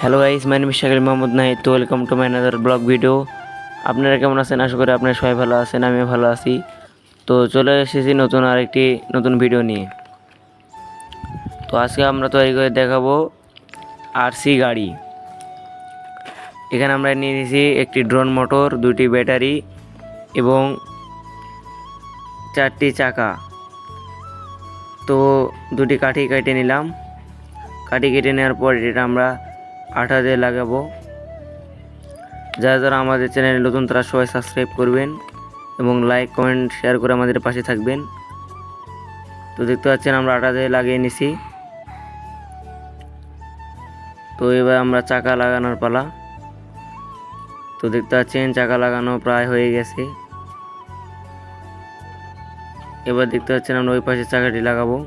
Hello guys, my name is Shakil Mohammad Nahid. তো welcome to my another blog video. আপনারা কেমন আছেন? আশা করি আপনারা সবাই ভালো আছেন, আমিও ভালো আছি। তো চলে এসেছি নতুন আরেকটি নতুন ভিডিও নিয়ে। তো আজকে আমরা তৈরি করে দেখাবো আরসি গাড়ি। এখানে আমরা নিয়ে নিয়েছি একটি ড্রোন মোটর, দুটি ব্যাটারি এবং 4টি চাকা। তো দুটি কাঠি কেটে নিলাম। কাঠি কেটে নেওয়ার পর এটা আমরা আঠা দিয়ে লাগাবো। যারা আমাদের চ্যানেলে নতুন তারা সবাই সাবস্ক্রাইব করবেন এবং লাইক কমেন্ট শেয়ার করে আমাদের পাশে থাকবেন। তো দেখতে পাচ্ছেন আমরা আঠা দিয়ে লাগিয়ে নিছি। তো এবার আমরা চাকা লাগানোর পালা। তো দেখতে পাচ্ছেন চাকা লাগানো প্রায় হয়ে গেছে। এবার দেখতে পাচ্ছেন আমরা ওই পাশে চাকাটি লাগাবো।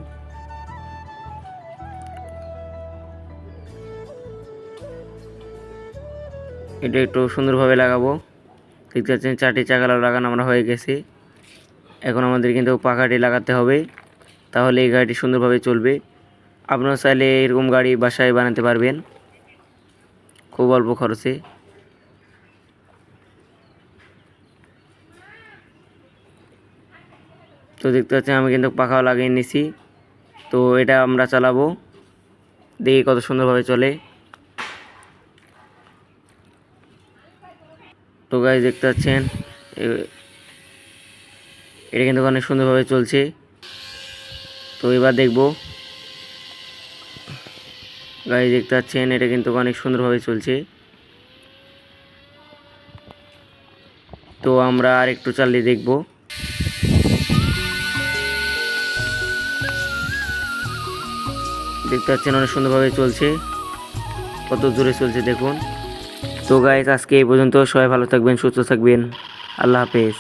এটা একটু সুন্দরভাবে লাগাবো। দেখতে পাচ্ছেন 4টি চাকা লাগানো আমরা হয়ে গেছে। এখন আমাদের কিন্তু পাখাটি লাগাতে হবে, তাহলে এই গাড়িটি সুন্দরভাবে চলবে। আপনারা চাইলে এরকম গাড়ি বাসায় বানাতে পারবেন খুব অল্প খরচে। তো দেখতে পাচ্ছেন আমি কিন্তু পাখাও লাগিয়ে নিছি। তো এটা আমরা চালাবো, দেখি কত সুন্দরভাবে চলে। তো গাইস দেখতে পাচ্ছেন এটা কিন্তু অনেক সুন্দরভাবে চলছে। তো এবার দেখবো গাইস দেখতে পাচ্ছেন এটা কিন্তু অনেক সুন্দরভাবে চলছে। তো আমরা আর একটু চালিয়ে দেখব। দেখতে পাচ্ছেন অনেক সুন্দরভাবে চলছে, কত জোরে চলছে দেখুন। তো গাইস আজকে এই পর্যন্ত। সবাই ভালো থাকবেন, সুস্থ থাকবেন। আল্লাহ হাফেজ।